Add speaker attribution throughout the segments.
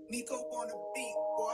Speaker 1: Nico on the beat, boy.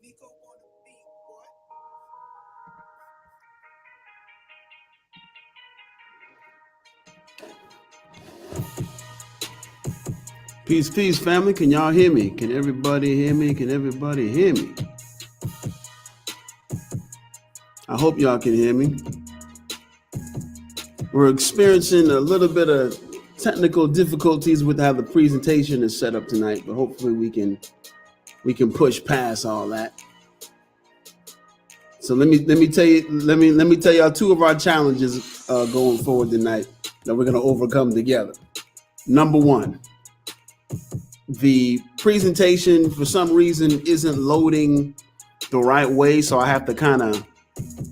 Speaker 1: Nico on the beat, boy.
Speaker 2: Peace, peace, family. Can y'all hear me? Can everybody hear me? Can everybody hear me? I hope y'all can hear me. We're experiencing a little bit of technical difficulties with how the presentation is set up tonight, but hopefully we can push past all that. So let me tell y'all two of our challenges going forward tonight that we're gonna overcome together. Number one, the presentation for some reason isn't loading the right way, so I have to kind of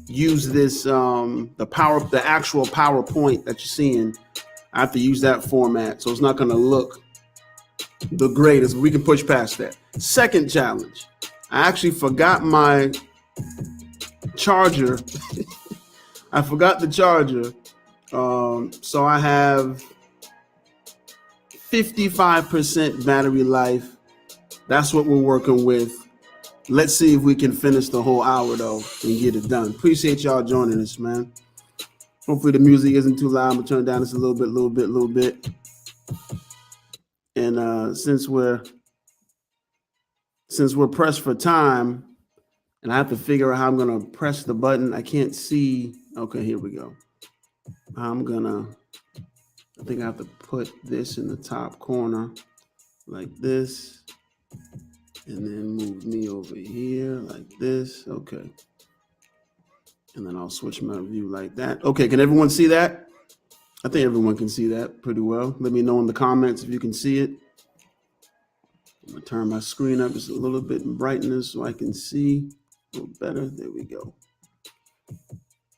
Speaker 2: use this the actual PowerPoint that you're seeing. I have to use that format, so it's not going to look the greatest. We can push past that. Second challenge, I actually forgot my charger. I forgot the charger, so I have 55% battery life. That's what we're working with. Let's see if we can finish the whole hour though and get it done. Appreciate y'all joining us, man. Hopefully the music isn't too loud. I'm gonna turn it down just a little bit. And since we're pressed for time, and I have to figure out how I'm gonna press the button. I can't see. Okay, here we go. I think I have to put this in the top corner like this, and then move me over here like this. Okay. And then I'll switch my view like that. Okay, can everyone see that? I think everyone can see that pretty well. Let me know in the comments if you can see it. I'm gonna turn my screen up just a little bit in brightness so I can see a little better. There we go.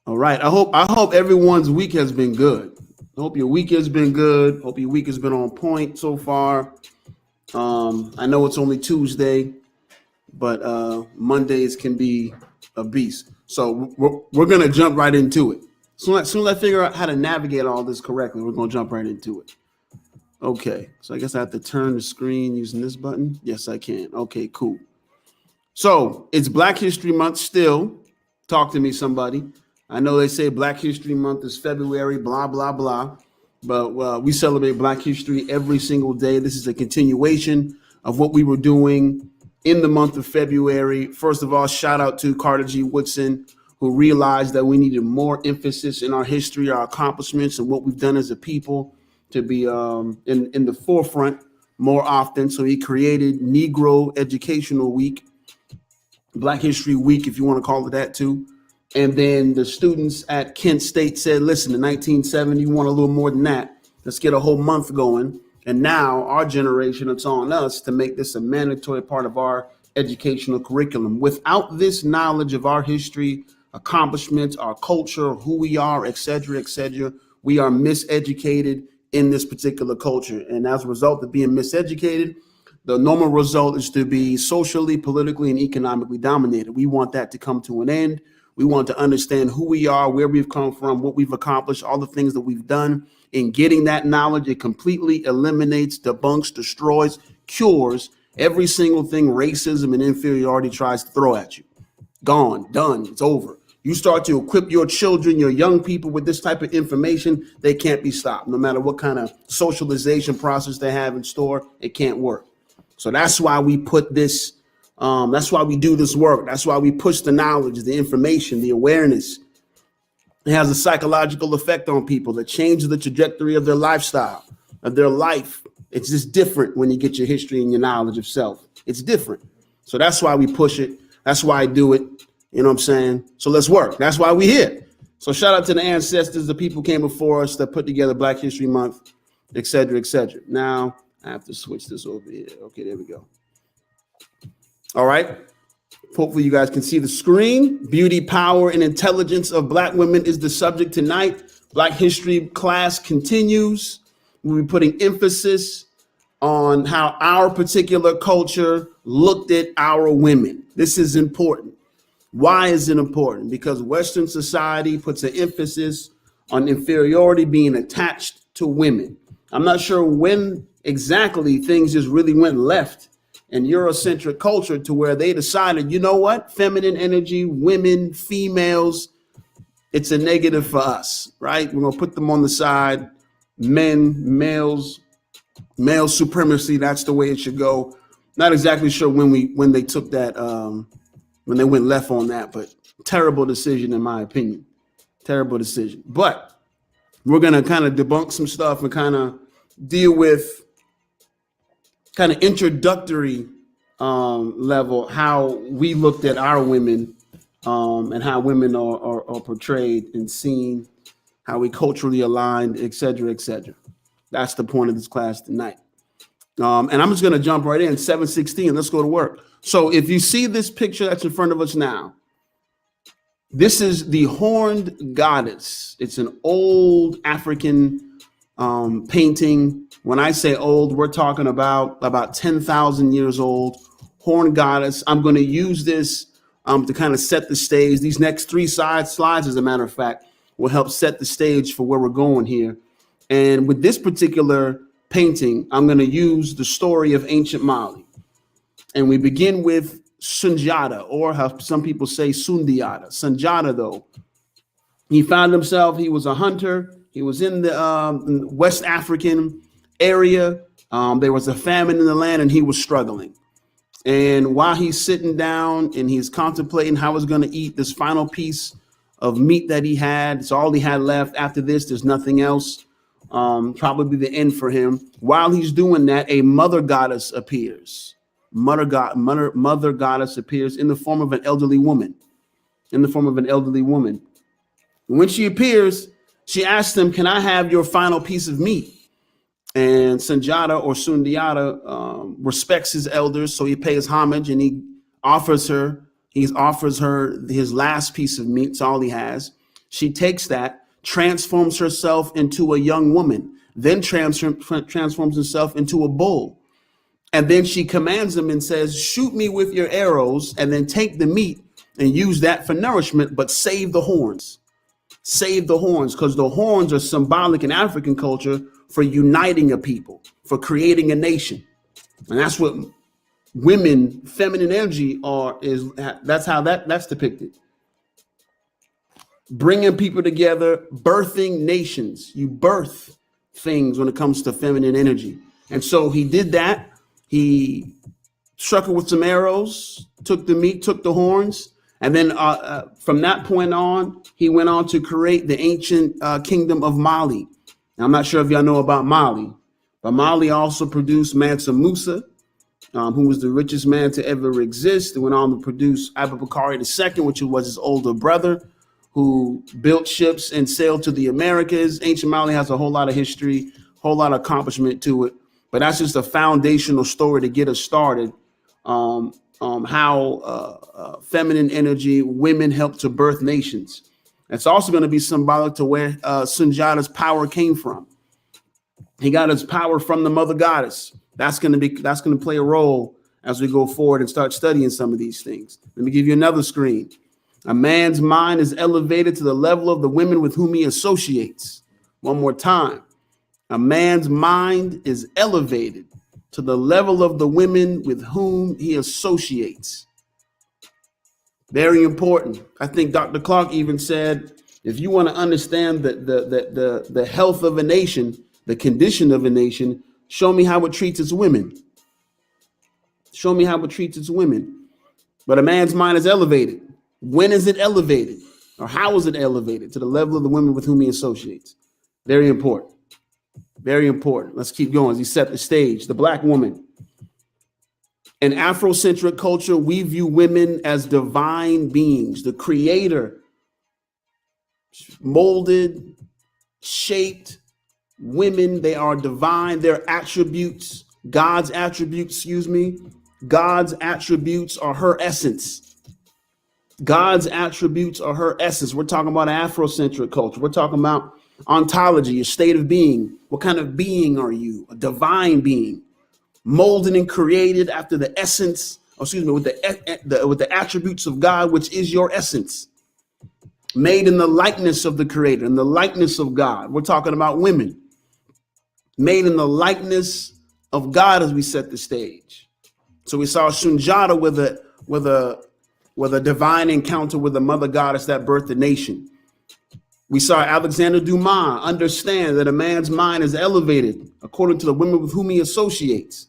Speaker 2: All right, I hope everyone's week has been good. I hope your week has been good. Hope your week has been on point so far. I know it's only Tuesday, but Mondays can be a beast. So we're going to jump right into it. As soon as I figure out how to navigate all this correctly, we're going to jump right into it. Okay, so I guess I have to turn the screen using this button. Yes, I can. Okay, cool. So it's Black History Month still. Talk to me, somebody. I know they say Black History Month is February, blah, blah, blah. But we celebrate Black history every single day. This is a continuation of what we were doing in the month of February. First of all, shout out to Carter G. Woodson, who realized that we needed more emphasis in our history, our accomplishments, and what we've done as a people to be in the forefront more often. So he created Negro Educational Week, Black History Week, if you want to call it that too. And then the students at Kent State said, listen, in 1970, you want a little more than that. Let's get a whole month going. And now our generation, it's on us to make this a mandatory part of our educational curriculum. Without this knowledge of our history, accomplishments, our culture, who we are, et cetera, we are miseducated in this particular culture. And as a result of being miseducated, the normal result is to be socially, politically, and economically dominated. We want that to come to an end. We want to understand who we are, where we've come from, what we've accomplished, all the things that we've done. In getting that knowledge, it completely eliminates, debunks, destroys, cures every single thing racism and inferiority tries to throw at you. Gone, done, it's over. You start to equip your children, your young people with this type of information, they can't be stopped. No matter what kind of socialization process they have in store, it can't work. So that's why we put this, that's why we do this work. That's why we push the knowledge, the information, the awareness. It has a psychological effect on people that changes the trajectory of their lifestyle, of their life. It's just different when you get your history and your knowledge of self. It's different. So that's why we push it. That's why I do it. You know what I'm saying? So let's work. That's why we're here. So shout out to the ancestors, the people came before us that put together Black History Month, et cetera, et cetera. Now I have to switch this over here. Okay, there we go. All right. Hopefully you guys can see the screen. Beauty, power, and intelligence of Black women is the subject tonight. Black history class continues. We'll be putting emphasis on how our particular culture looked at our women. This is important. Why is it important? Because Western society puts an emphasis on inferiority being attached to women. I'm not sure when exactly things just really went left in Eurocentric culture to where they decided, you know what, feminine energy, women, females, it's a negative for us, right? We're going to put them on the side. Men, males, male supremacy, that's the way it should go. Not exactly sure when they took that, when they went left on that, but terrible decision in my opinion. Terrible decision. But we're going to kind of debunk some stuff and kind of deal with kind of introductory level, how we looked at our women and how women are portrayed and seen, how we culturally aligned, et cetera, et cetera. That's the point of this class tonight. And I'm just going to jump right in, 716. Let's go to work. So if you see this picture that's in front of us now, this is the horned goddess. It's an old African painting. When I say old, we're talking about 10,000 years old. Horned goddess. I'm going to use this to kind of set the stage. These next three slides, as a matter of fact, will help set the stage for where we're going here. And with this particular painting, I'm going to use the story of ancient Mali. And we begin with Sundiata, or how some people say Sundiata. Sundiata, though, he found himself, he was a hunter. He was in the West African area. There was a famine in the land and he was struggling. And while he's sitting down and he's contemplating how he's going to eat this final piece of meat that he had, it's all he had left. After this, there's nothing else. Probably the end for him. While he's doing that, a mother goddess appears. Mother goddess appears in the form of an elderly woman. When she appears, she asks him, "Can I have your final piece of meat?" And Sundiata or Sundiata respects his elders, so he pays homage and he offers her his last piece of meat. It's all he has. She takes that, transforms herself into a young woman, then transforms herself into a bull. And then she commands him and says, "Shoot me with your arrows and then take the meat and use that for nourishment, but save the horns." Save the horns, because the horns are symbolic in African culture for uniting a people, for creating a nation. And that's what women, feminine energy that's how that's depicted. Bringing people together, birthing nations. You birth things when it comes to feminine energy. And so he did that. He struck her with some arrows, took the meat, took the horns. And then from that point on, he went on to create the ancient kingdom of Mali. Now, I'm not sure if y'all know about Mali, but Mali also produced Mansa Musa, who was the richest man to ever exist. He went on to produce Abubakar II, which was his older brother, who built ships and sailed to the Americas. Ancient Mali has a whole lot of history, whole lot of accomplishment to it. But that's just a foundational story to get us started. How feminine energy, women help to birth nations. It's also going to be symbolic to where Sundiata's power came from. He got his power from the mother goddess. That's going to play a role as we go forward and start studying some of these things. Let me give you another screen. A man's mind is elevated to the level of the women with whom he associates. One more time. A man's mind is elevated to the level of the women with whom he associates. Very important. I think Dr. Clark even said, if you want to understand the health of a nation, the condition of a nation, show me how it treats its women. Show me how it treats its women. But a man's mind is elevated. When is it elevated? Or how is it elevated? To the level of the women with whom he associates. Very important. Very important. Let's keep going as he set the stage. The black woman. In Afrocentric culture, we view women as divine beings. The creator molded, shaped women. They are divine. Their attributes, God's attributes, God's attributes are her essence. God's attributes are her essence. We're talking about Afrocentric culture. We're talking about ontology, a state of being. What kind of being are you? A divine being, molded and created after the essence, with the attributes of God, which is your essence. Made in the likeness of the creator, in the likeness of God. We're talking about women. Made in the likeness of God as we set the stage. So we saw Sundiata with a divine encounter with the mother goddess that birthed the nation. We saw Alexander Dumas understand that a man's mind is elevated according to the women with whom he associates.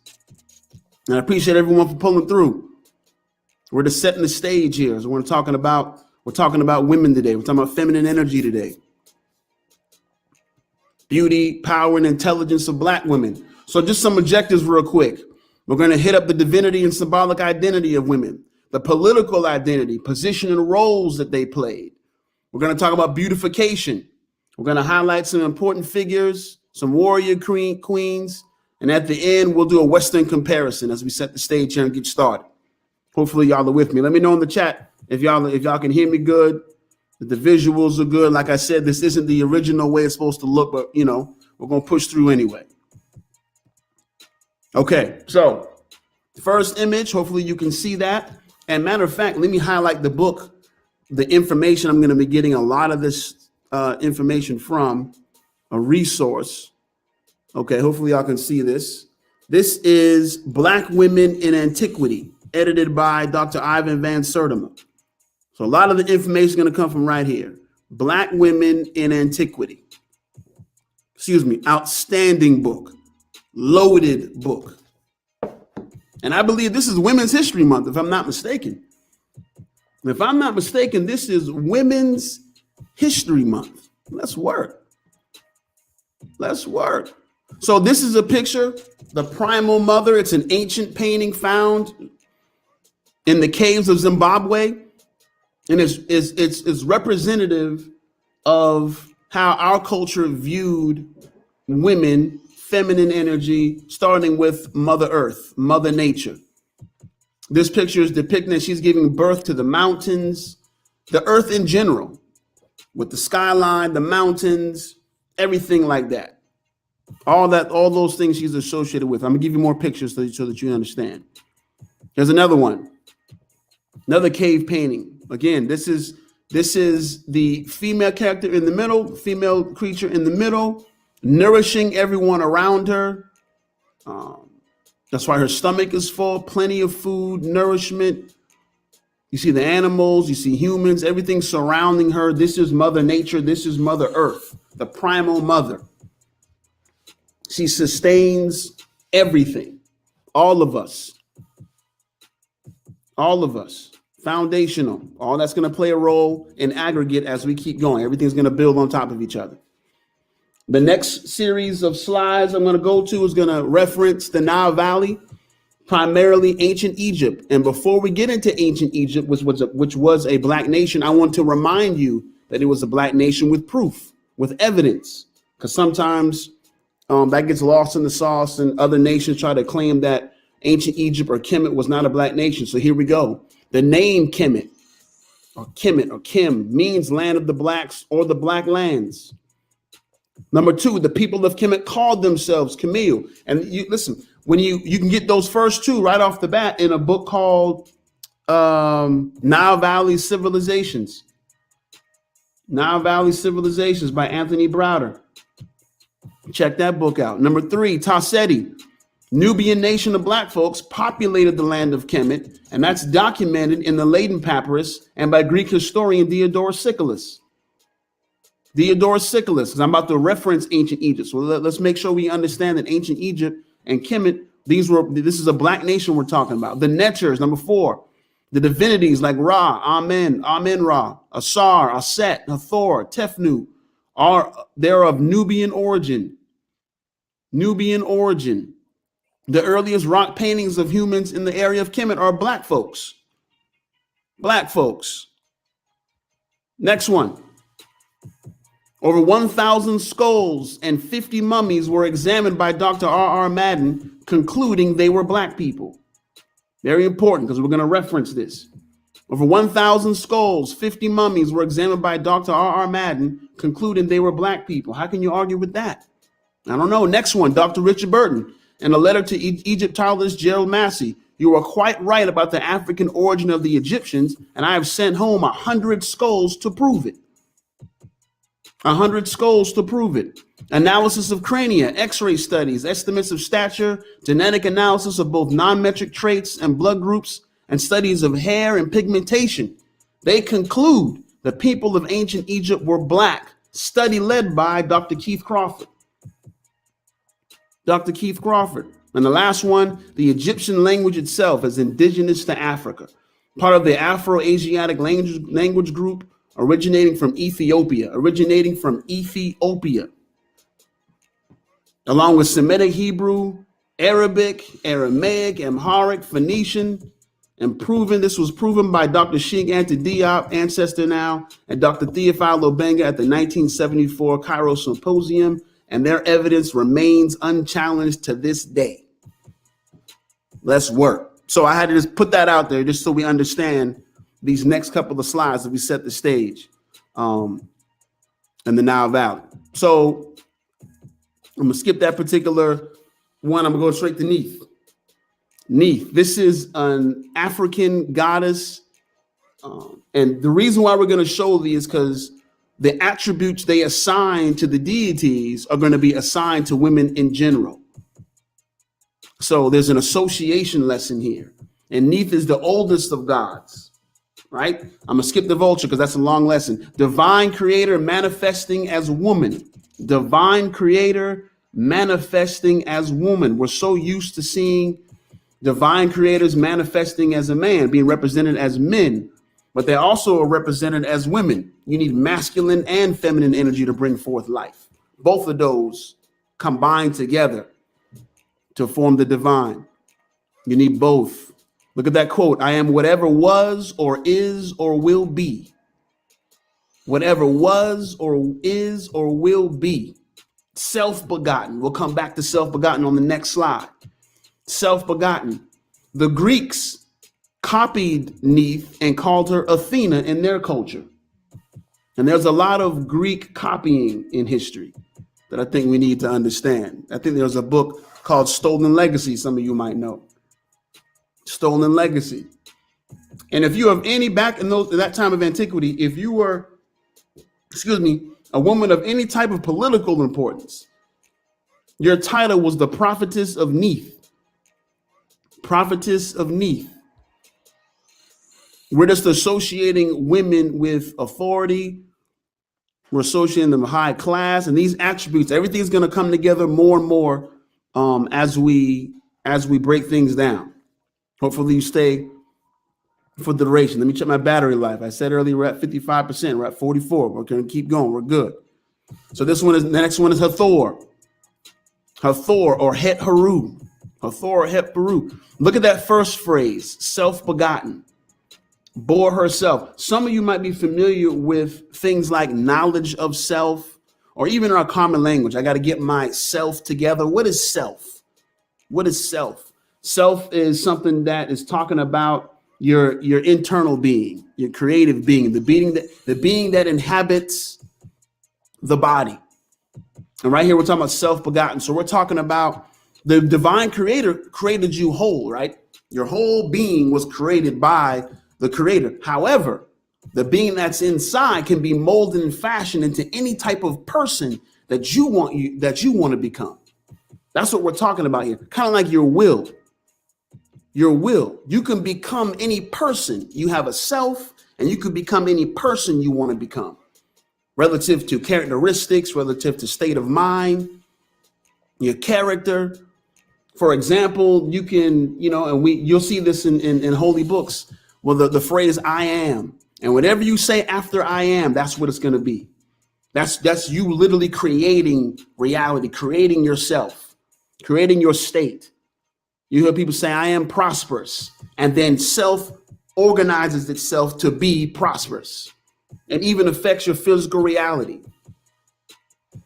Speaker 2: And I appreciate everyone for pulling through. We're just setting the stage here. So we're talking about women today. We're talking about feminine energy today. Beauty, power, and intelligence of black women. So just some objectives real quick. We're going to hit up the divinity and symbolic identity of women, the political identity, position and roles that they played. We're going to talk about beautification. We're going to highlight some important figures, some warrior queens, And at the end, we'll do a Western comparison as we set the stage here and get started. Hopefully y'all are with me. Let me know in the chat if y'all can hear me good, if the visuals are good. Like I said, this isn't the original way it's supposed to look, but you know, we're gonna push through anyway. Okay, so first image, hopefully you can see that. And matter of fact, let me highlight the book, the information I'm gonna be getting a lot of this information from, a resource. Okay, hopefully y'all can see this. This is Black Women in Antiquity, edited by Dr. Ivan Van Sertima. So a lot of the information is going to come from right here. Black Women in Antiquity. Excuse me, outstanding book, loaded book. And I believe this is Women's History Month, if I'm not mistaken. If I'm not mistaken, this is Women's History Month. Let's work. Let's work. So this is a picture, the Primal Mother. It's an ancient painting found in the caves of Zimbabwe. And it's representative of how our culture viewed women, feminine energy, starting with Mother Earth, Mother Nature. This picture is depicting that she's giving birth to the mountains, the earth in general, with the skyline, the mountains, everything like that. All those things she's associated with. I'm gonna give you more pictures so that you understand. There's another one, another cave painting. Again, this is the female character in the middle, female creature in the middle, nourishing everyone around her. That's why her stomach is full, plenty of food, nourishment. You see the animals, you see humans, everything surrounding her. This is Mother Nature. This is Mother Earth, the primal mother. She sustains everything, all of us, foundational. All that's going to play a role in aggregate as we keep going. Everything's going to build on top of each other. The next series of slides I'm going to go to is going to reference the Nile Valley, primarily ancient Egypt. And before we get into ancient Egypt, which was a Black nation, I want to remind you that it was a Black nation with proof, with evidence, because sometimes that gets lost in the sauce, and other nations try to claim that ancient Egypt or Kemet was not a Black nation. So here we go. The name Kemet or Kim means land of the blacks or the Black lands. Number two, the people of Kemet called themselves Camille. And you listen, when you can get those first two right off the bat in a book called Nile Valley Civilizations. Nile Valley Civilizations by Anthony Browder. Check that book out. Number three, Tasseti, Nubian nation of Black folks populated the land of Kemet, and that's documented in the Leiden Papyrus and by Greek historian Diodorus Siculus. Because I'm about to reference ancient Egypt. So let's make sure we understand that ancient Egypt and Kemet, this is a Black nation we're talking about. The Netchers, number four, the divinities like Ra, Amen, Amen-Ra, Asar, Aset, Hathor, Tefnu, they're of Nubian origin. The earliest rock paintings of humans in the area of Kemet are Black folks. Next one. Over 1,000 skulls and 50 mummies were examined by Dr. R.R. Madden, concluding they were Black people. Very important, because we're going to reference this. Over 1,000 skulls, 50 mummies were examined by Dr. R.R. Madden, concluding they were Black people. How can you argue with that? I don't know. Next one, Dr. Richard Burton. In a letter to Egyptologist Gerald Massey, you are quite right about the African origin of the Egyptians, and I have sent home 100 skulls to prove it. 100 skulls to prove it. Analysis of crania, x-ray studies, estimates of stature, genetic analysis of both non-metric traits and blood groups, and studies of hair and pigmentation. They conclude the people of ancient Egypt were Black. Study led by Dr. Keith Crawford. And the last one, the Egyptian language itself is indigenous to Africa, part of the Afro-Asiatic language group originating from Ethiopia, along with Semitic Hebrew, Arabic, Aramaic, Amharic, Phoenician, and this was proven by Dr. Sheikh Anta Diop, ancestor now, and Dr. Theophile Obenga at the 1974 Cairo Symposium, and their evidence remains unchallenged to this day. Let's work. So I had to just put that out there just so we understand these next couple of slides that we set the stage in the Nile Valley. So I'm gonna skip that particular one. I'm gonna go straight to Neath. Neath, this is an African goddess. And the reason why we're gonna show these is because the attributes they assign to the deities are gonna be assigned to women in general. So there's an association lesson here. And Neath is the oldest of gods, right? I'm gonna skip the vulture because that's a long lesson. Divine creator manifesting as woman. Divine creator manifesting as woman. We're so used to seeing divine creators manifesting as a man, being represented as men, but they also are represented as women. You need masculine and feminine energy to bring forth life. Both of those combined together to form the divine. You need both. Look at that quote. I am whatever was or is or will be. Whatever was or is or will be. Self-begotten. We'll come back to self-begotten on the next slide. Self-begotten. The Greeks copied Neath and called her Athena in their culture. And there's a lot of Greek copying in history that I think we need to understand. I think there's a book called Stolen Legacy, some of you might know. Stolen Legacy. And if you have any, back in that time of antiquity, if you were, a woman of any type of political importance, your title was the prophetess of Neath. Prophetess of Neath. We're just associating women with authority. We're associating them with high class, and these attributes, everything's going to come together more and more as we break things down. Hopefully you stay for the duration. Let me check my battery life. I said earlier we're at 55%. We're at 44. We're going to keep going. We're good. So the next one is Hathor. Hathor or Het Haru. Hathor or Het Haru. Look at that first phrase, self-begotten. Bore herself. Some of you might be familiar with things like knowledge of self, or even in our common language. I got to get myself together. What is self? What is self? Self is something that is talking about your internal being, your creative being, the being that inhabits the body. And right here, we're talking about self-begotten. So we're talking about the divine creator created you whole, right? Your whole being was created by the creator. However, the being that's inside can be molded and fashioned into any type of person that you want to become. That's what we're talking about here. Kind of like your will. Your will. You can become any person. You have a self, and you can become any person you want to become. Relative to characteristics, relative to state of mind, your character. For example, you can, and you'll see this in holy books. Well, the phrase I am, and whatever you say after I am, that's what it's going to be. That's you literally creating reality, creating yourself, creating your state. You hear people say, I am prosperous, and then self organizes itself to be prosperous and even affects your physical reality.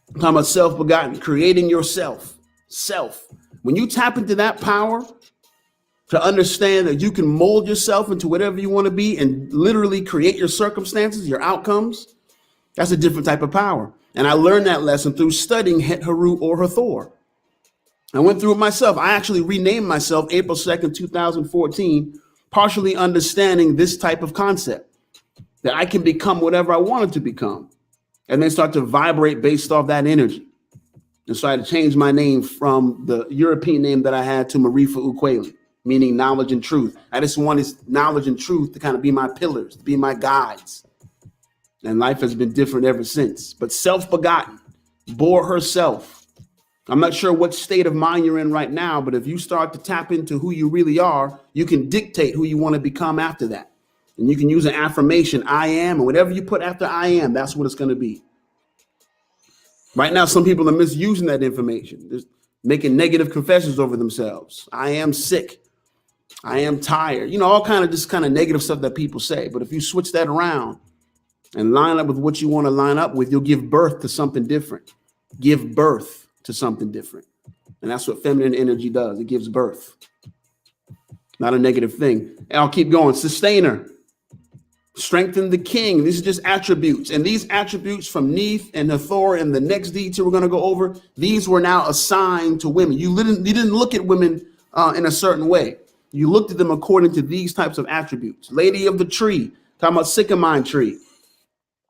Speaker 2: I'm talking about self-begotten, creating yourself, self. When you tap into that power to understand that you can mold yourself into whatever you want to be and literally create your circumstances, your outcomes, that's a different type of power. And I learned that lesson through studying Het Haru or Hathor. I went through it myself. I actually renamed myself April 2nd, 2014, partially understanding this type of concept, that I can become whatever I wanted to become and then start to vibrate based off that energy. And so I had to change my name from the European name that I had to Marifa Ukweli, meaning knowledge and truth. I just wanted knowledge and truth to kind of be my pillars, to be my guides. And life has been different ever since. But self-begotten, bore herself. I'm not sure what state of mind you're in right now, but if you start to tap into who you really are, you can dictate who you want to become after that. And you can use an affirmation, I am, and whatever you put after I am, that's what it's going to be. Right now, some people are misusing that information. They're making negative confessions over themselves. I am sick. I am tired. All kind of negative stuff that people say. But if you switch that around and line up with what you want to line up with, you'll give birth to something different. give birth to something different. And that's what feminine energy does. It gives birth. Not a negative thing. And I'll keep going. Sustainer. Strengthen the king. These are just attributes. And these attributes from Neath and Hathor and the next deity we're going to go over, these were now assigned to women. You didn't look at women in a certain way. You looked at them according to these types of attributes. Lady of the tree. Talking about sycamine tree.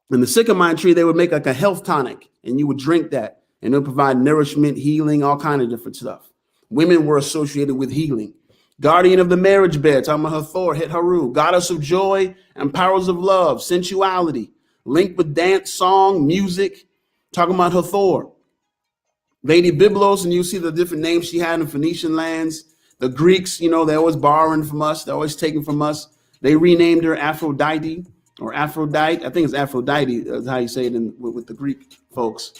Speaker 2: In the sycamine tree, they would make like a health tonic, and you would drink that, and it would provide nourishment, healing, all kind of different stuff. Women were associated with healing. Guardian of the marriage bed, talking about Hathor, Het Haru, goddess of joy and powers of love, sensuality, linked with dance, song, music, talking about Hathor. Lady Byblos, and you see the different names she had in Phoenician lands. The Greeks, you know, they're always borrowing from us. They're always taking from us. They renamed her Aphrodite or Aphrodite. I think it's Aphrodite, is how you say it with the Greek folks.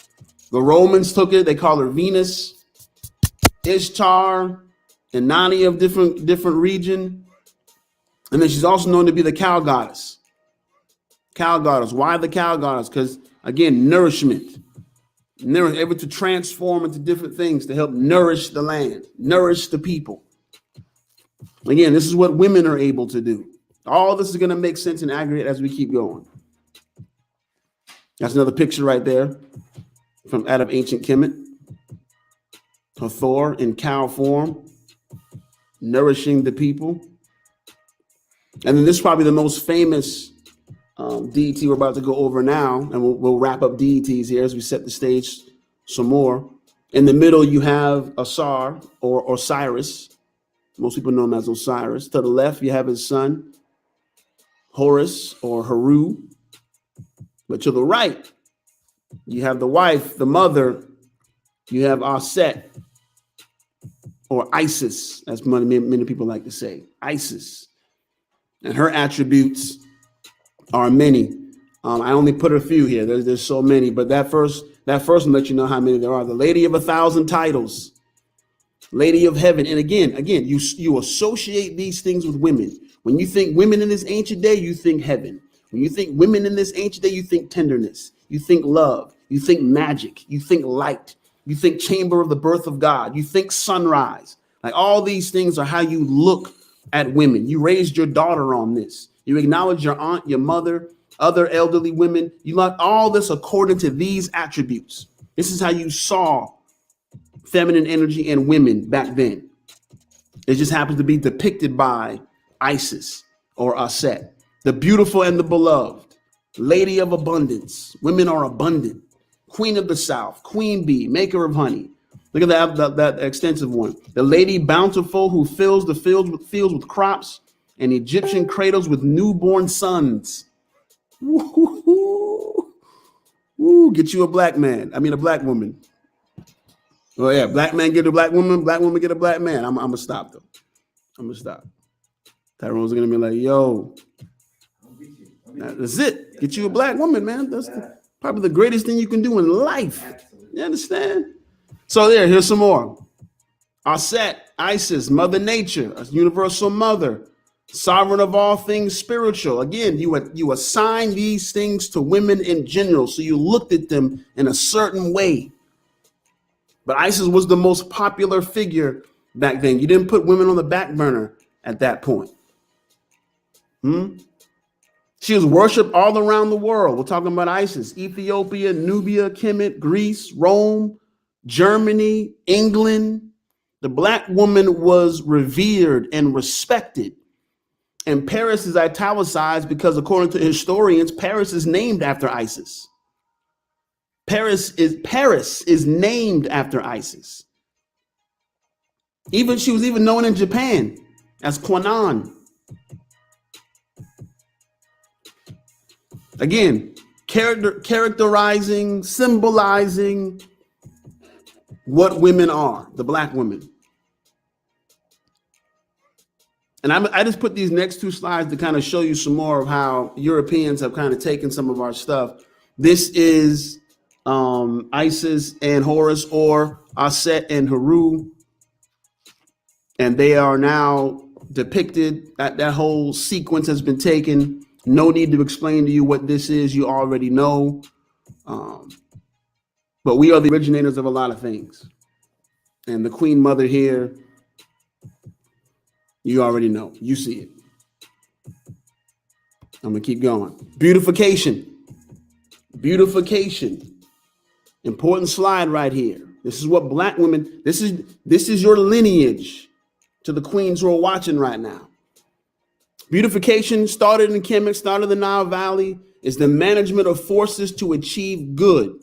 Speaker 2: The Romans took it. They call her Venus, Ishtar, Inanni of different region. And then she's also known to be the cow goddess. Cow goddess. Why the cow goddess? Because, again, nourishment. Able to transform into different things to help nourish the land, nourish the people. Again, this is what women are able to do. All this is going to make sense in aggregate as we keep going. That's another picture right there from out of ancient Kemet. Hathor in cow form, nourishing the people. And then this is probably the most famous deity we're about to go over now, and we'll wrap up deities here as we set the stage some more. In the middle, you have Asar or Osiris. Most people know him as Osiris. To the left, you have his son, Horus or Haru. But to the right, you have the wife, the mother. You have Aset or Isis, as many people like to say, Isis. And her attributes are many. I only put a few here. There's so many, but that first will let you know how many there are. The Lady of 1,000 titles, Lady of Heaven. And again, you associate these things with women. When you think women in this ancient day, you think heaven. When you think women in this ancient day, you think tenderness. You think love. You think magic. You think light. You think chamber of the birth of God. You think sunrise. Like all these things are how you look at women. You raised your daughter on this. You acknowledge your aunt, your mother, other elderly women. You like all this according to these attributes. This is how you saw feminine energy in women back then. It just happens to be depicted by Isis or Aset, the beautiful and the beloved, lady of abundance. Women are abundant. Queen of the South, queen bee, maker of honey. Look at that extensive one. The lady bountiful who fills the fields with crops and Egyptian cradles with newborn sons. Woo, get you a black man. I mean, a black woman. Oh yeah, black man get a black woman get a black man. I'm gonna stop though. I'm gonna stop. Tyrone's gonna be like, yo, that's it. Get you a black woman, man. That's probably the greatest thing you can do in life. You understand? So here's some more. Aset, Isis, Mother Nature, a universal mother, sovereign of all things spiritual. Again, you assign these things to women in general, so you looked at them in a certain way. But Isis was the most popular figure back then. You didn't put women on the back burner at that point. She was worshipped all around the world. We're talking about Isis. Ethiopia, Nubia, Kemet, Greece, Rome, Germany, England. The black woman was revered and respected. And Paris is italicized because, according to historians, Paris is named after Isis. Paris is named after Isis. She was even known in Japan as Kwanan. Again, characterizing, symbolizing what women are, the black women. And I just put these next two slides to kind of show you some more of how Europeans have kind of taken some of our stuff. This is Isis and Horus, or Aset and Haru. And they are now depicted. That whole sequence has been taken. No need to explain to you what this is. You already know. But we are the originators of a lot of things. And the Queen Mother here, you already know. You see it. I'm going to keep going. Beautification. Beautification. Important slide right here. This is what black women, this is your lineage to the queens who are watching right now. Beautification started in Kemet, started in the Nile Valley, is the management of forces to achieve good.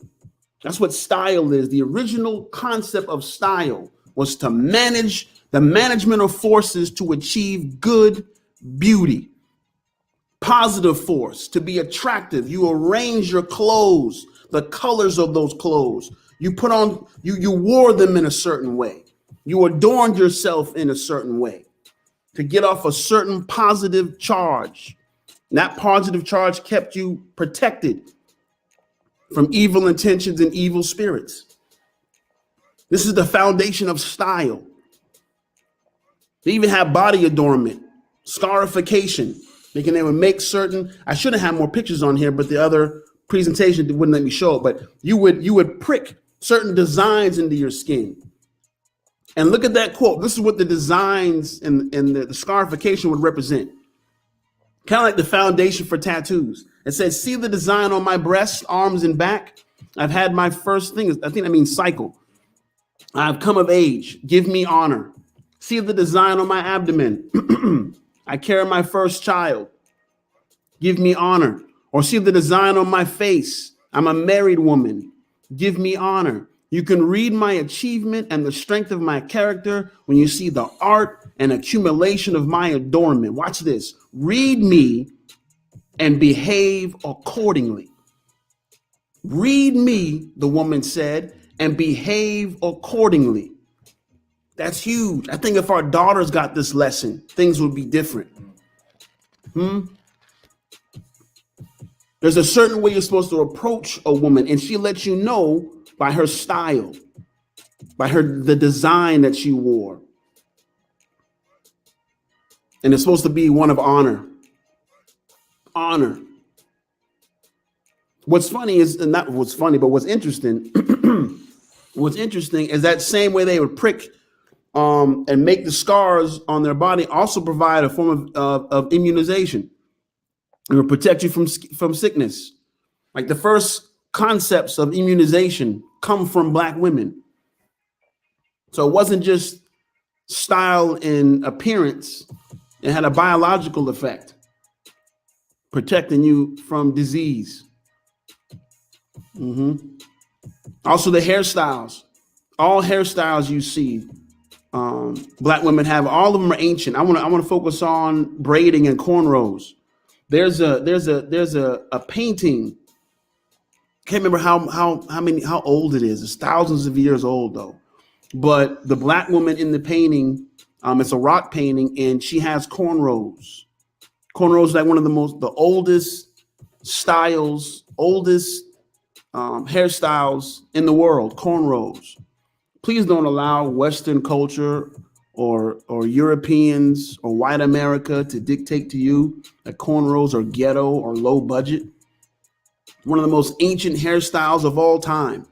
Speaker 2: That's what style is. The original concept of style was to manage the management of forces to achieve good beauty. Positive force, to be attractive. You arrange your clothes, the colors of those clothes. You put on, you wore them in a certain way. You adorned yourself in a certain way to get off a certain positive charge. And that positive charge kept you protected from evil intentions and evil spirits. This is the foundation of style. They even have body adornment, scarification. They would make certain, I should have had more pictures on here, but the other presentation wouldn't let me show it, but you would prick certain designs into your skin. And look at that quote. This is what the designs and the scarification would represent. Kind of like the foundation for tattoos. It says, see the design on my breasts, arms, and back? I've had my first thing. I think that means cycle. I've come of age. Give me honor. See the design on my abdomen. I carry my first child. Give me honor. Or see the design on my face. I'm a married woman. Give me honor. You can read my achievement and the strength of my character when you see the art and accumulation of my adornment. Watch this. Read me and behave accordingly. Read me, the woman said, and behave accordingly. That's huge. I think if our daughters got this lesson, things would be different. There's a certain way you're supposed to approach a woman, and she lets you know by her style, by the design that she wore. And it's supposed to be one of honor. Honor. What's funny is, and not what's funny, but what's interesting, what's interesting is that same way they would prick and make the scars on their body also provide a form of immunization. It will protect you from sickness. Like the first concepts of immunization come from Black women. So it wasn't just style and appearance. It had a biological effect, protecting you from disease. Also the hairstyles. All hairstyles you see, Black women have, all of them are ancient. I want to focus on braiding and cornrows. There's a painting. Can't remember how old it is. It's thousands of years old though. But the Black woman in the painting, it's a rock painting, and she has cornrows. Cornrows is like one of the oldest styles, hairstyles in the world. Cornrows. Please don't allow Western culture or Europeans or white America to dictate to you that cornrows are ghetto or low budget. One of the most ancient hairstyles of all time.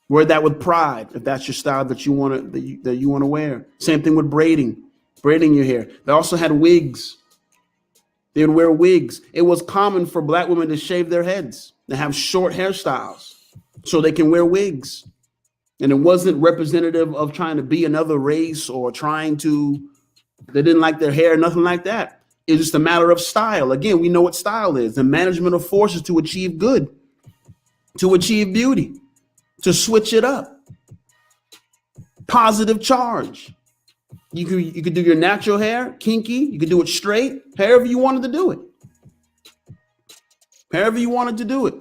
Speaker 2: Wear that with pride if that's your style that you want to wear. Same thing with braiding your hair. They also had wigs. They would wear wigs. It was common for Black women to shave their heads, to have short hairstyles so they can wear wigs. And it wasn't representative of trying to be another race or they didn't like their hair, nothing like that. It's just a matter of style. Again, we know what style is. The management of forces to achieve good, to achieve beauty, to switch it up. Positive charge. You could do your natural hair, kinky. You could do it straight, however you wanted to do it. However you wanted to do it.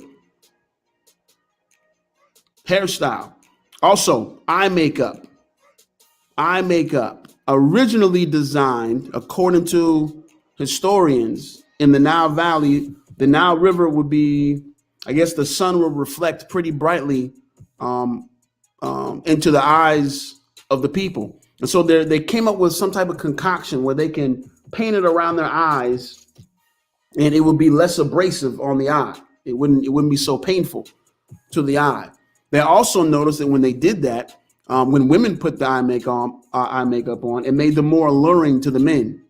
Speaker 2: Hairstyle. Also, eye makeup. Eye makeup, originally designed, according to historians, in the Nile Valley. The Nile River would be, I guess the sun would reflect pretty brightly into the eyes of the people. And so they came up with some type of concoction where they can paint it around their eyes and it would be less abrasive on the eye. It wouldn't be so painful. to the eye. They also noticed that when they did that, when women put the eye makeup on, it made them more alluring to the men.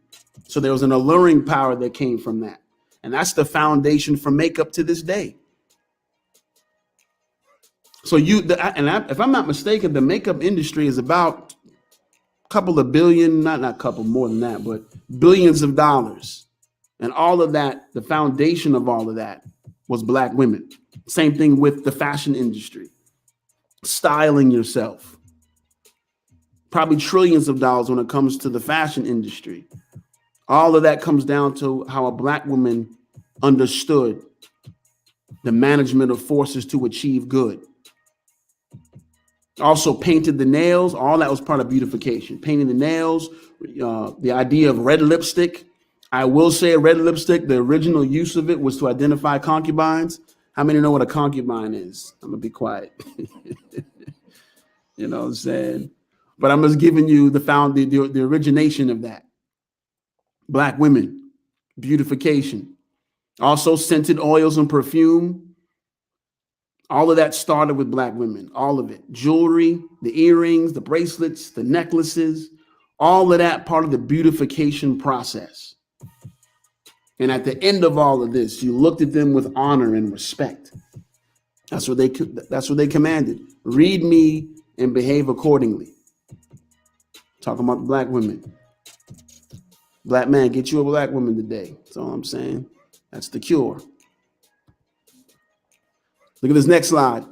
Speaker 2: So there was an alluring power that came from that. And that's the foundation for makeup to this day. So if I'm not mistaken, the makeup industry is about a couple of billion, not couple, more than that, but billions of dollars. And all of that, the foundation of all of that was Black women. Same thing with the fashion industry. Styling yourself. Probably trillions of dollars when it comes to the fashion industry. All of that comes down to how a Black woman understood the management of forces to achieve good. Also painted the nails. All that was part of beautification. Painting the nails, the idea of red lipstick. I will say red lipstick, the original use of it was to identify concubines. How many know what a concubine is? I'm going to be quiet. You know what I'm saying? But I'm just giving you the origination of that. Black women, beautification. Also scented oils and perfume. All of that started with Black women, all of it. Jewelry, the earrings, the bracelets, the necklaces, all of that part of the beautification process. And at the end of all of this, you looked at them with honor and respect. That's what they commanded. Read me and behave accordingly. Talking about Black women. Black man, get you a Black woman today. That's all I'm saying. That's the cure. Look at this next slide.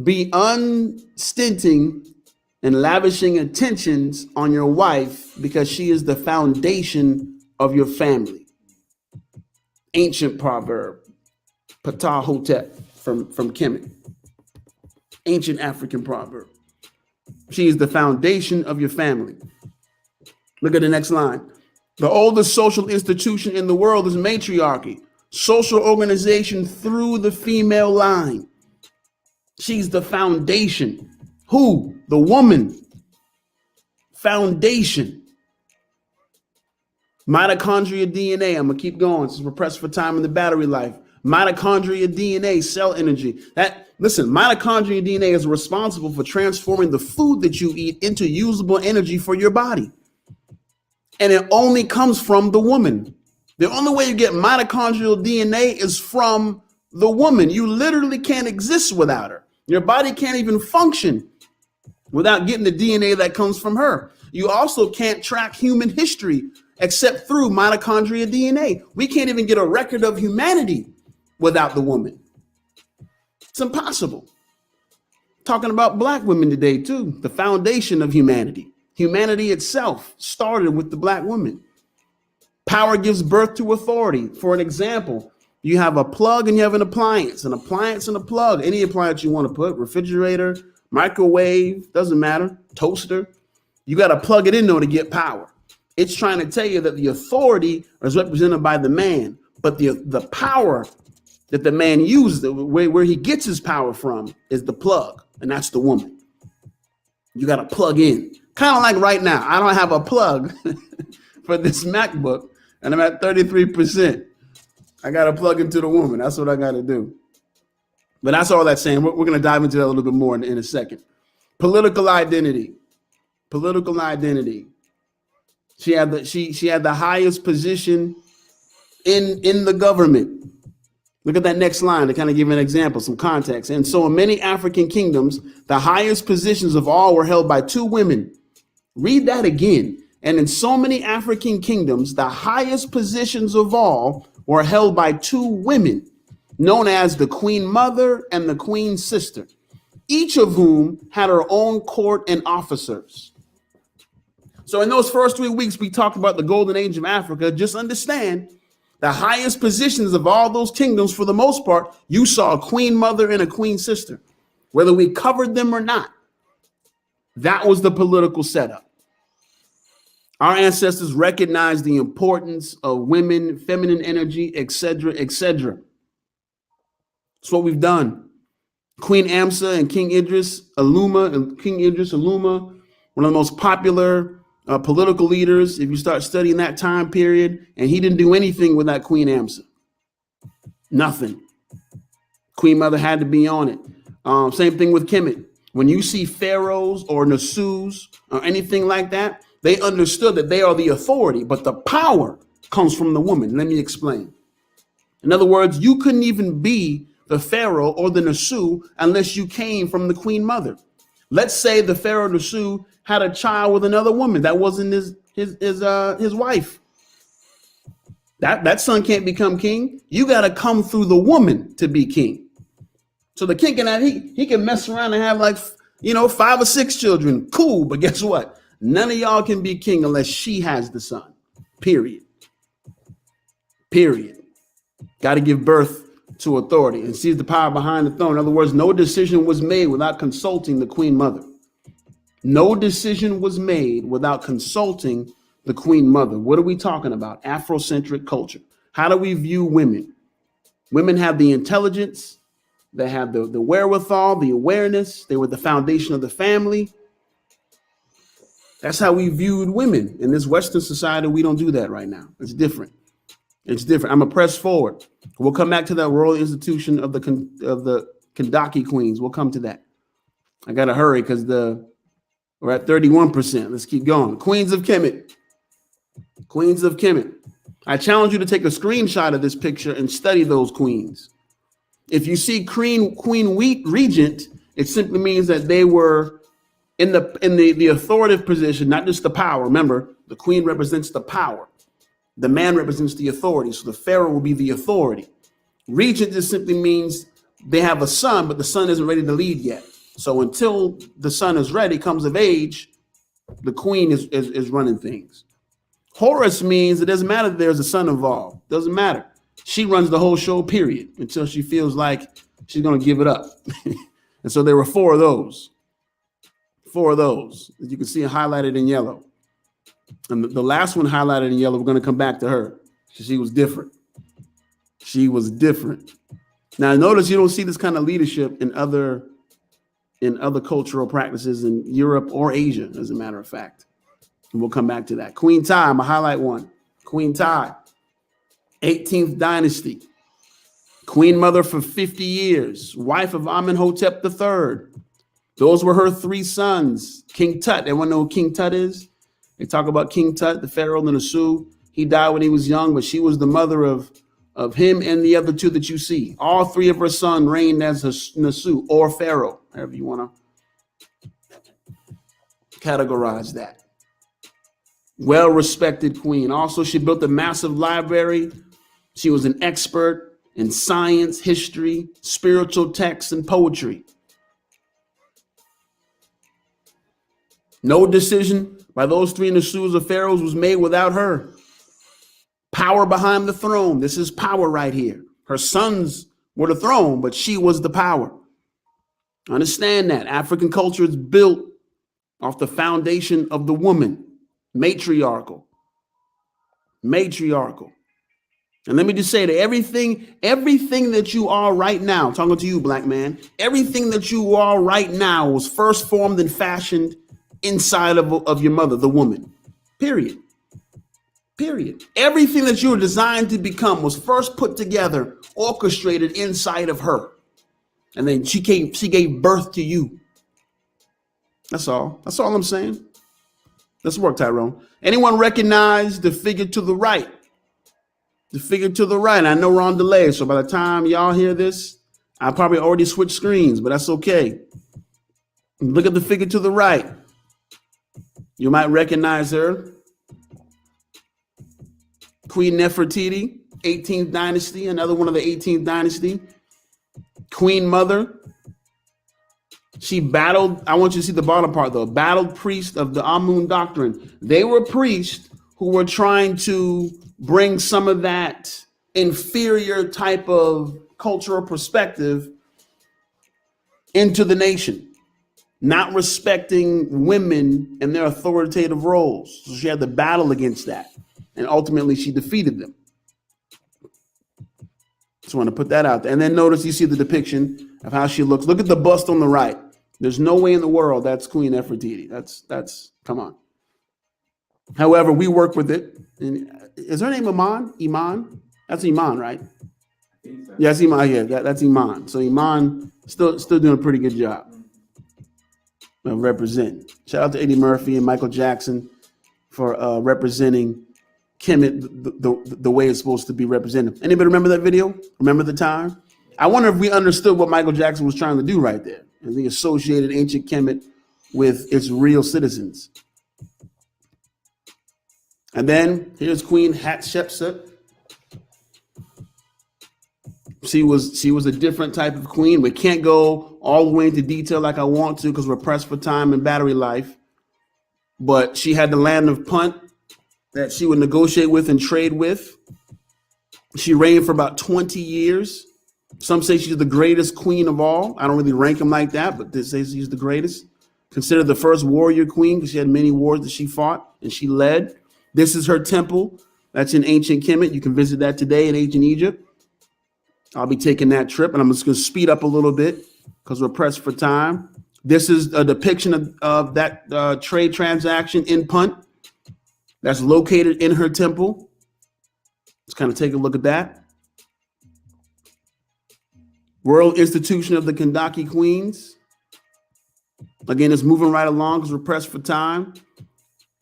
Speaker 2: Be unstinting and lavishing attentions on your wife because she is the foundation of your family. Ancient proverb, Ptah Hotep from Kemet. Ancient African proverb. She is the foundation of your family. Look at the next line. The oldest social institution in the world is matriarchy, social organization through the female line. She's the foundation. Who? The woman. Foundation. Mitochondria DNA. I'm going to keep going since we're pressed for time in the battery life. Mitochondria DNA, cell energy. Listen, mitochondria DNA is responsible for transforming the food that you eat into usable energy for your body. And it only comes from the woman. The only way you get mitochondrial DNA is from the woman. You literally can't exist without her. Your body can't even function without getting the DNA that comes from her. You also can't track human history except through mitochondria DNA. We can't even get a record of humanity without the woman. It's impossible. Talking about Black women today too, the foundation of humanity. Humanity itself started with the Black woman. Power gives birth to authority. For an example, you have a plug and you have an appliance and a plug. Any appliance you want to put, refrigerator, microwave, doesn't matter, toaster. You got to plug it in though to get power. It's trying to tell you that the authority is represented by the man, but the power that the man uses, where he gets his power from, is the plug, and that's the woman. You got to plug in. Kind of like right now, I don't have a plug for this MacBook, and I'm at 33%. I got to plug into the woman. That's what I got to do. But that's all that's saying. We're going to dive into that a little bit more in a second. Political identity. Political identity. She had the highest position in the government. Look at that next line to kind of give an example, some context. And so in many African kingdoms, the highest positions of all were held by two women. Read that again. And in so many African kingdoms, the highest positions of all were held by two women, known as the Queen Mother and the Queen Sister, each of whom had her own court and officers. So in those first 3 weeks, we talked about the golden age of Africa. Just understand the highest positions of all those kingdoms, for the most part, you saw a Queen Mother and a Queen Sister, whether we covered them or not. That was the political setup. Our ancestors recognized the importance of women, feminine energy, etc., etc. That's what we've done. Queen Amsa and King Idris Aluma, one of the most popular political leaders, if you start studying that time period, and he didn't do anything with that Queen Amsa. Nothing. Queen Mother had to be on it. Same thing with Kemet. When you see pharaohs or Nasus or anything like that, they understood that they are the authority, but the power comes from the woman. Let me explain. In other words, you couldn't even be the pharaoh or the Nasu unless you came from the queen mother. Let's say the pharaoh Nasu had a child with another woman that wasn't his wife. That son can't become king. You got to come through the woman to be king. So the king can have, he can mess around and have like 5 or 6 children. Cool, but guess what? None of y'all can be king unless she has the son. Period. Got to give birth to authority and seize the power behind the throne. In other words, no decision was made without consulting the queen mother. No decision was made without consulting the queen mother. What are we talking about? Afrocentric culture. How do we view women? Women have the intelligence. They have the wherewithal, the awareness. They were the foundation of the family. That's how we viewed women. In this Western society, we don't do that right now. It's different. I'm going to press forward. We'll come back to that royal institution of the Kendaki Queens. We'll come to that. I got to hurry because we're at 31%. Let's keep going. Queens of Kemet. I challenge you to take a screenshot of this picture and study those queens. If you see queen regent, it simply means that they were in the authoritative position, not just the power. Remember, the queen represents the power. The man represents the authority. So the pharaoh will be the authority. Regent just simply means they have a son, but the son isn't ready to lead yet. So until the son is ready, comes of age, the queen is running things. Horus means it doesn't matter if there's a son involved. Doesn't matter. She runs the whole show, period, until she feels like she's going to give it up. And so there were 4 of those. 4 of those, as you can see highlighted in yellow. And the last one highlighted in yellow, we're going to come back to her. She was different. Now, notice you don't see this kind of leadership in other cultural practices in Europe or Asia, as a matter of fact. And we'll come back to that. Queen Tai, I'm going to highlight one. Queen Tai, 18th dynasty. Queen mother for 50 years. Wife of Amenhotep III. Those were her 3 sons. King Tut. Everyone know who King Tut is? They talk about King Tut, the pharaoh of the Nasu. He died when he was young, but she was the mother of him and the other 2 that you see. All 3 of her sons reigned as Nasu or pharaoh, however you want to categorize that. Well-respected queen. Also, she built a massive library. She was an expert in science, history, spiritual texts, and poetry. No decision by those 3 Nasus or pharaohs was made without her. Power behind the throne. This is power right here. Her sons were the throne, but she was the power. Understand that. African culture is built off the foundation of the woman. Matriarchal. And let me just say that everything that you are right now, talking to you, black man, everything that you are right now was first formed and fashioned inside of your mother, the woman. Period. Everything that you were designed to become was first put together, orchestrated inside of her. And then she gave birth to you. That's all I'm saying. Let's work, Tyrone. Anyone recognize the figure to the right? The figure to the right. I know we're on delay, so by the time y'all hear this, I probably already switched screens, but that's okay. Look at the figure to the right. You might recognize her. Queen Nefertiti, 18th dynasty, another one of the 18th dynasty. Queen Mother. She battled, I want you to see the bottom part though, battled priests of the Amun doctrine. They were priests who were trying to bring some of that inferior type of cultural perspective into the nation, not respecting women and their authoritative roles. So she had to battle against that. And ultimately she defeated them. Just want to put that out there. And then notice you see the depiction of how she looks. Look at the bust on the right. There's no way in the world that's Queen Nefertiti. That's come on. However, we work with it. And is her name Iman? Iman? That's Iman, right? Yes, Iman. Yeah, that's Iman. So Iman Still doing a pretty good job of representing. Shout out to Eddie Murphy and Michael Jackson for representing Kemet the way it's supposed to be represented. Anybody remember that video? Remember the time? I wonder if we understood what Michael Jackson was trying to do right there. And he associated ancient Kemet with its real citizens. And then here's Queen Hatshepsut. She was a different type of queen. We can't go all the way into detail like I want to because we're pressed for time and battery life. But she had the land of Punt that she would negotiate with and trade with. She reigned for about 20 years. Some say she's the greatest queen of all. I don't really rank them like that, but they say she's the greatest. Considered the first warrior queen because she had many wars that she fought and she led. This is her temple. That's in ancient Kemet. You can visit that today in ancient Egypt. I'll be taking that trip, and I'm just going to speed up a little bit because we're pressed for time. This is a depiction of that trade transaction in Punt that's located in her temple. Let's kind of take a look at that. Royal Institution of the Kendaki Queens. Again, it's moving right along because we're pressed for time.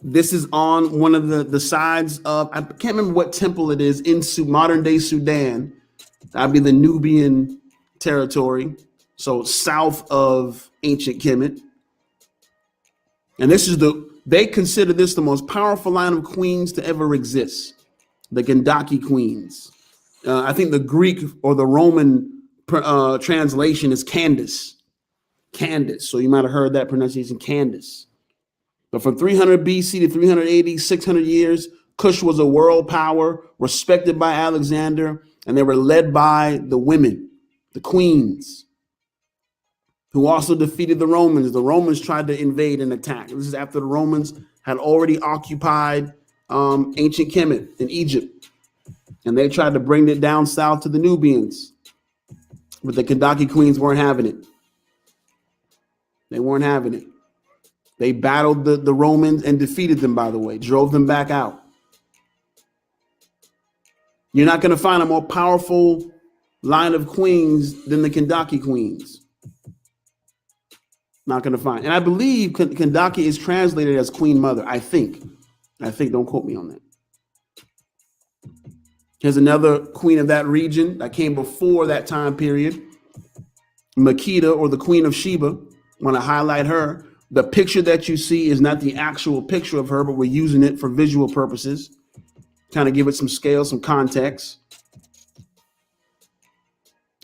Speaker 2: This is on one of the sides of, I can't remember what temple it is in modern day Sudan. That'd be the Nubian territory. So south of ancient Kemet. And this is they consider this the most powerful line of queens to ever exist. The Kendaki Queens. I think the Greek or the Roman translation is Candace. Candace. So you might have heard that pronunciation, Candace. But from 300 BC to 380, 600 years, Kush was a world power, respected by Alexander, and they were led by the women, the queens, who also defeated the Romans. The Romans tried to invade and attack. This is after the Romans had already occupied ancient Kemet in Egypt, and they tried to bring it down south to the Nubians, but the Kendaki Queens weren't having it. They weren't having it. They battled the Romans and defeated them, by the way, drove them back out. You're not going to find a more powerful line of queens than the Kendaki Queens. Not going to find. And I believe Kendaki is translated as Queen Mother. I think. Don't quote me on that. Here's another queen of that region that came before that time period. Makeda, or the Queen of Sheba. Want to highlight her. The picture that you see is not the actual picture of her, but we're using it for visual purposes. Kind of give it some scale, some context.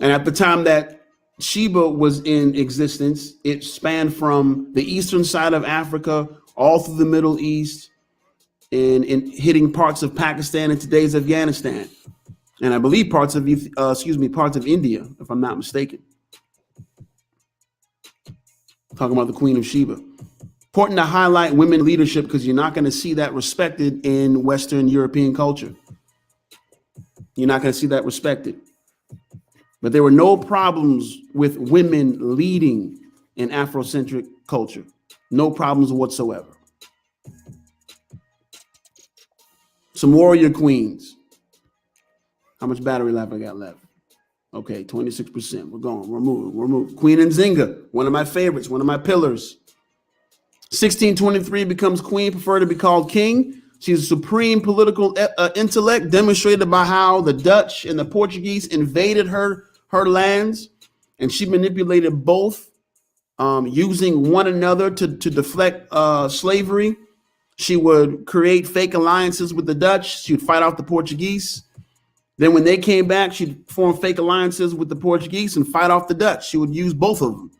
Speaker 2: And at the time that Sheba was in existence, it spanned from the eastern side of Africa all through the Middle East and hitting parts of Pakistan and today's Afghanistan. And I believe parts of India, if I'm not mistaken. Talking about the Queen of Sheba. Important to highlight women leadership because you're not going to see that respected in Western European culture. You're not going to see that respected. But there were no problems with women leading in Afrocentric culture. No problems whatsoever. Some warrior queens. How much battery life I got left? Okay, 26%. We're going. We're moving. Queen Nzinga, one of my favorites, one of my pillars. 1623 becomes queen, prefer to be called king. She's a supreme political intellect demonstrated by how the Dutch and the Portuguese invaded her lands, and she manipulated both using one another to deflect slavery. She would create fake alliances with the Dutch. She would fight off the Portuguese. Then when they came back, she'd form fake alliances with the Portuguese and fight off the Dutch. She would use both of them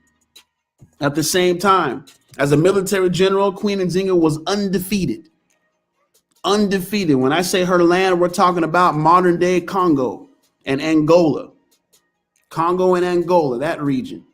Speaker 2: at the same time. As a military general, Queen Nzinga was undefeated. Undefeated. When I say her land, we're talking about modern day Congo and Angola. Congo and Angola, that region.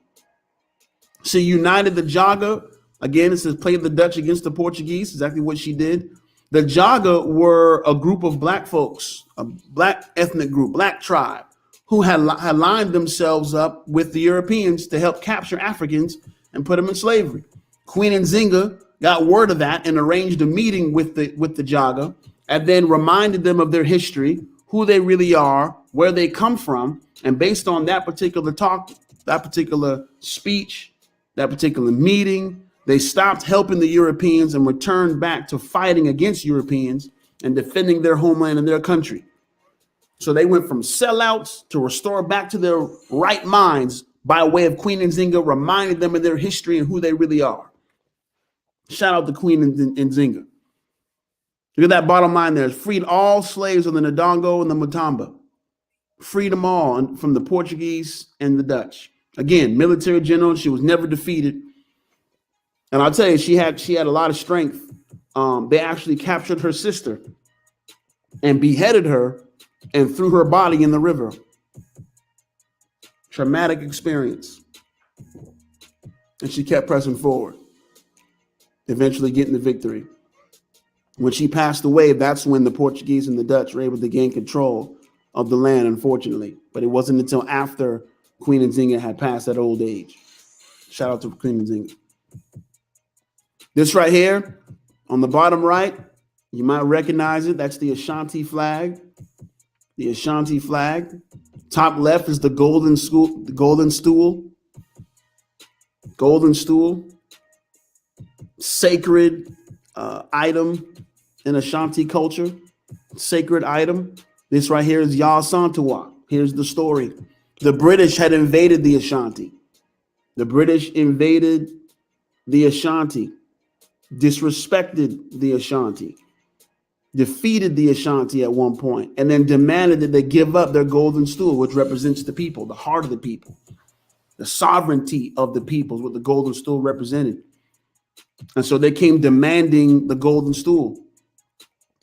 Speaker 2: She united the Jaga. Again, it says played the Dutch against the Portuguese, exactly what she did. The Jaga were a group of black folks, a black ethnic group, black tribe, who had lined themselves up with the Europeans to help capture Africans and put them in slavery. Queen Nzinga got word of that and arranged a meeting with the Jaga, and then reminded them of their history, who they really are, where they come from, and based on that particular talk, that particular speech, that particular meeting, they stopped helping the Europeans and returned back to fighting against Europeans and defending their homeland and their country. So they went from sellouts to restore back to their right minds by way of Queen Nzinga, reminding them of their history and who they really are. Shout out to Queen Nzinga. Look at that bottom line there. Freed all slaves of the Ndongo and the Mutamba. Freed them all from the Portuguese and the Dutch. Again, military general. She was never defeated. And I'll tell you, she had a lot of strength. They actually captured her sister and beheaded her and threw her body in the river. Traumatic experience. And she kept pressing forward, eventually getting the victory. When she passed away, that's when the Portuguese and the Dutch were able to gain control of the land, unfortunately. But it wasn't until after Queen Nzinga had passed that old age. Shout out to Queen Nzinga. This right here, on the bottom right, you might recognize it. That's the Ashanti flag. The Ashanti flag. Top left is the golden stool. Golden stool. Sacred item in Ashanti culture. Sacred item. This right here is Ya Santawa. Here's the story. The British had invaded the Ashanti. The British invaded the Ashanti, disrespected the Ashanti, defeated the Ashanti at one point, and then demanded that they give up their golden stool, which represents the people, the heart of the people, the sovereignty of the people is what the golden stool represented. And so they came demanding the golden stool.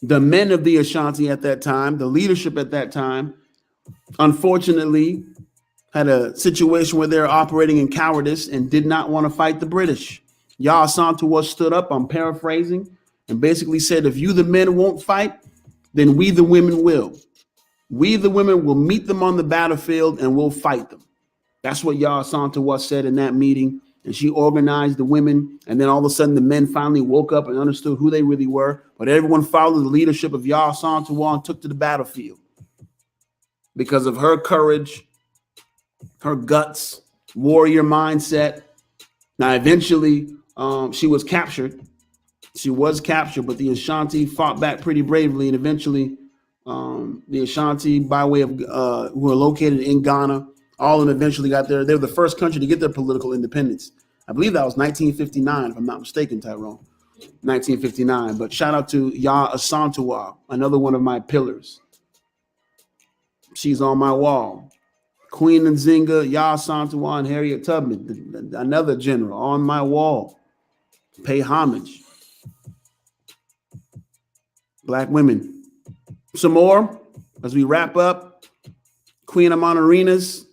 Speaker 2: The men of the Ashanti at that time, the leadership at that time, unfortunately, had a situation where they're operating in cowardice and did not want to fight the British. Ya Santawa stood up, I'm paraphrasing, and basically said, if you the men won't fight, then we the women will. We the women will meet them on the battlefield and we'll fight them. That's what Ya Santawa said in that meeting. And she organized the women. And then all of a sudden the men finally woke up and understood who they really were. But everyone followed the leadership of Ya Santawa and took to the battlefield. Because of her courage, her guts, warrior mindset. Now, eventually, she was captured. She was captured, but the Ashanti fought back pretty bravely. And eventually, the Ashanti, by way of who are located in Ghana, all of them eventually got there. They were the first country to get their political independence. I believe that was 1959, if I'm not mistaken, Tyrone. 1959. But shout out to Ya Asantewaa, another one of my pillars. She's on my wall. Queen Nzinga, Ya Asantewaa, and Harriet Tubman, another general on my wall. Pay homage. Black women. Some more as we wrap up. Queen Amonarina's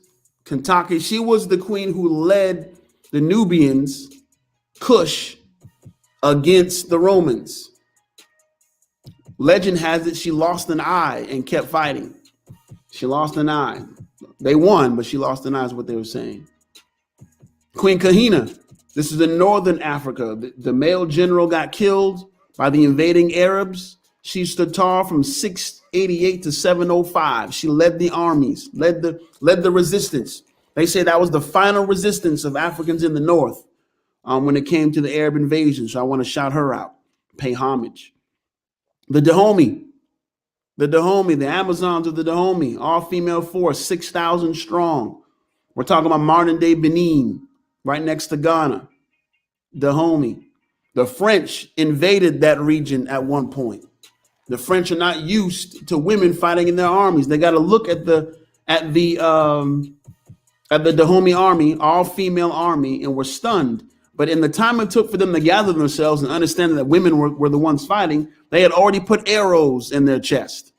Speaker 2: Kendaki. She was the queen who led the Nubians, Kush, against the Romans. Legend has it she lost an eye and kept fighting. She lost an eye. They won, but she lost an eye is what they were saying. Queen Khina. This is in northern Africa. The male general got killed by the invading Arabs. She stood tall from 688 to 705. She led the armies, led the resistance. They say that was the final resistance of Africans in the north when it came to the Arab invasion. So I want to shout her out, pay homage. The Dahomey, the Amazons of the Dahomey, all-female force, 6,000 strong. We're talking about modern-day Benin, right next to Ghana. Dahomey. The French invaded that region at one point. The French are not used to women fighting in their armies. They got to look at the Dahomey army, all-female army, and were stunned. But in the time it took for them to gather themselves and understand that women were the ones fighting, they had already put arrows in their chest.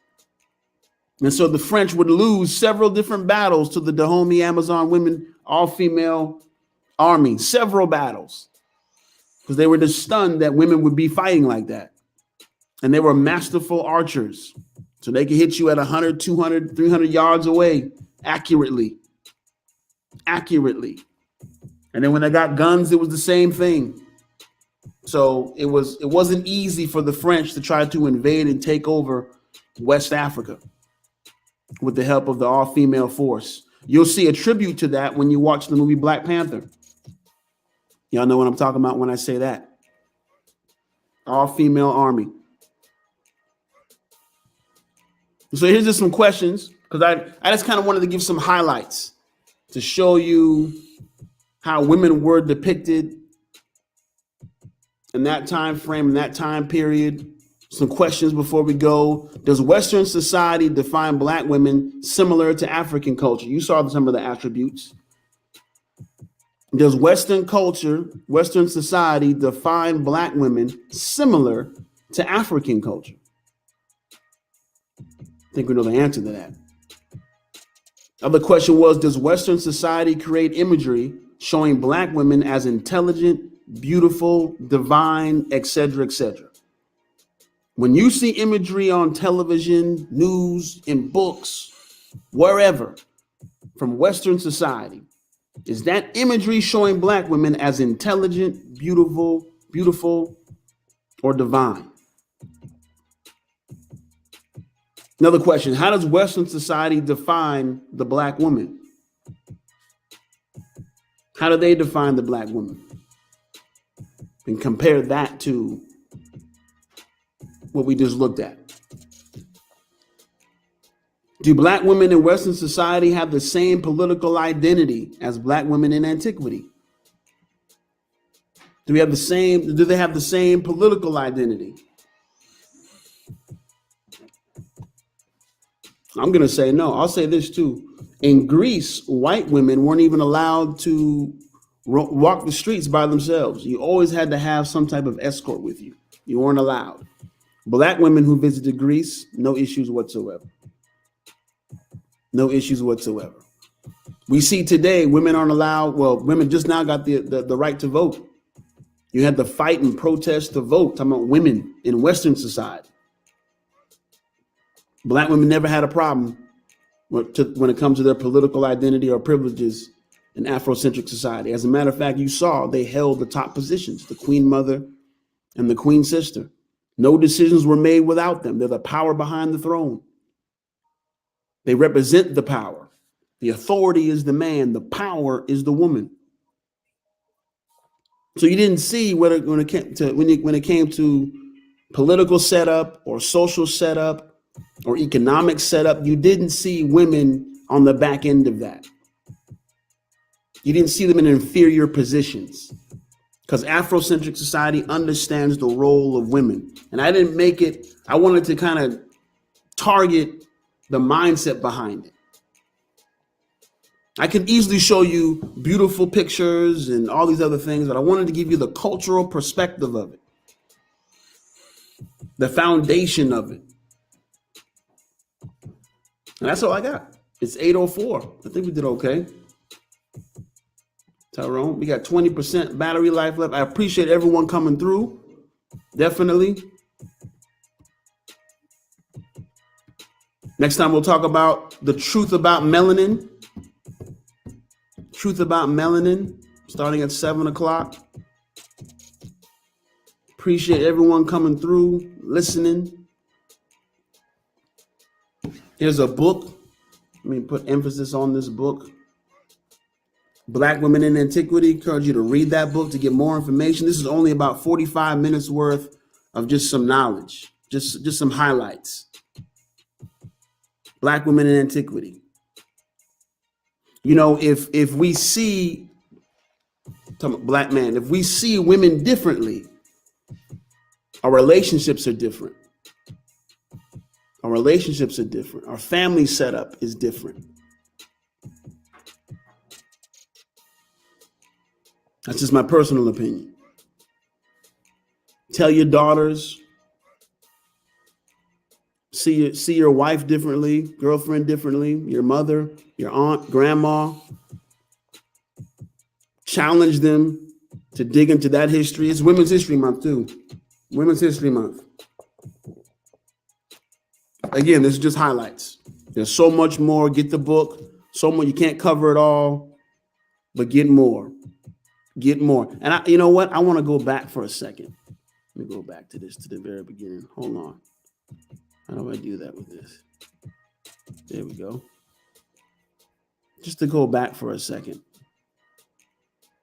Speaker 2: And so the French would lose several different battles to the Dahomey Amazon women, all-female army, several battles, because they were just stunned that women would be fighting like that. And they were masterful archers. So they could hit you at 100, 200, 300 yards away accurately. And then when they got guns, it was the same thing. So it wasn't easy for the French to try to invade and take over West Africa with the help of the all-female force. You'll see a tribute to that when you watch the movie Black Panther. Y'all know what I'm talking about when I say that. All-female army. So here's just some questions, because I just kind of wanted to give some highlights to show you how women were depicted in that time frame, in that time period. Some questions before we go. Does Western society define Black women similar to African culture? You saw some of the attributes. Does Western culture, Western society define Black women similar to African culture? I think we know the answer to that. Other question was, does Western society create imagery showing Black women as intelligent, beautiful, divine, etc., etc.? When you see imagery on television, news, in books, wherever, from Western society, is that imagery showing Black women as intelligent, beautiful, or divine? Another question, how does Western society define the Black woman? How do they define the Black woman? And compare that to what we just looked at. Do Black women in Western society have the same political identity as Black women in antiquity? Do they have the same political identity? I'm going to say no. I'll say this too. In Greece, white women weren't even allowed to walk the streets by themselves. You always had to have some type of escort with you. You weren't allowed. Black women who visited Greece, no issues whatsoever. No issues whatsoever. We see today women aren't allowed. Well, women just now got the right to vote. You had to fight and protest to vote. Talking about women in Western society. Black women never had a problem when it comes to their political identity or privileges in Afrocentric society. As a matter of fact, you saw they held the top positions, the Queen Mother and the Queen Sister. No decisions were made without them. They're the power behind the throne. They represent the power. The authority is the man. The power is the woman. So you didn't see when it came to political setup or social setup or economic setup, you didn't see women on the back end of that. You didn't see them in inferior positions, because Afrocentric society understands the role of women. And I didn't make it, I wanted to kind of target the mindset behind it. I can easily show you beautiful pictures and all these other things, but I wanted to give you the cultural perspective of it, the foundation of it. And that's all I got. It's 8:04. I think we did okay. Tyrone, we got 20% battery life left. I appreciate everyone coming through. Definitely. Next time we'll talk about the truth about melanin. Truth about melanin, starting at 7 o'clock. Appreciate everyone coming through, listening. Here's a book. Let me put emphasis on this book. Black Women in Antiquity. Encourage you to read that book to get more information. This is only about 45 minutes worth of just some knowledge, just some highlights. Black Women in Antiquity. You know, if we see, Black man, if we see women differently, our relationships are different. Our relationships are different. Our family setup is different. That's just my personal opinion. Tell your daughters, see your wife differently, girlfriend differently, your mother, your aunt, grandma. Challenge them to dig into that history. It's Women's History Month too. Women's History Month. Again, this is just highlights. There's so much more. Get the book. So much. You can't cover it all, but get more. Get more. And you know what? I want to go back for a second. Let me go back to this, to the very beginning. Hold on. How do I do that with this? There we go. Just to go back for a second,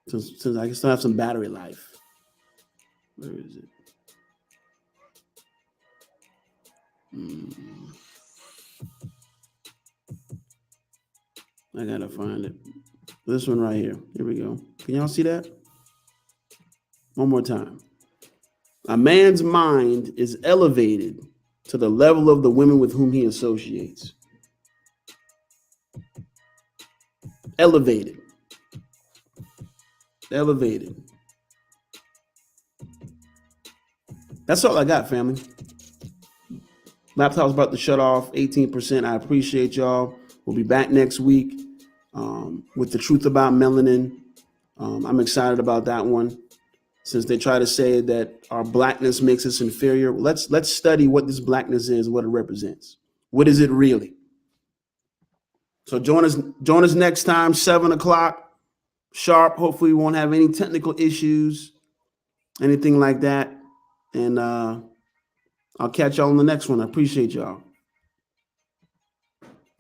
Speaker 2: since I can still have some battery life. Where is it? I gotta find it. This one right here. Here we go. Can y'all see that? One more time. A man's mind is elevated to the level of the women with whom he associates. Elevated. Elevated. That's all I got, family. Laptop's about to shut off, 18%. I appreciate y'all. We'll be back next week with the truth about melanin. I'm excited about that one. Since they try to say that our blackness makes us inferior, let's study what this blackness is, what it represents. What is it really? So join us next time, 7:00 sharp. Hopefully we won't have any technical issues, anything like that. And I'll catch y'all on the next one. I appreciate y'all.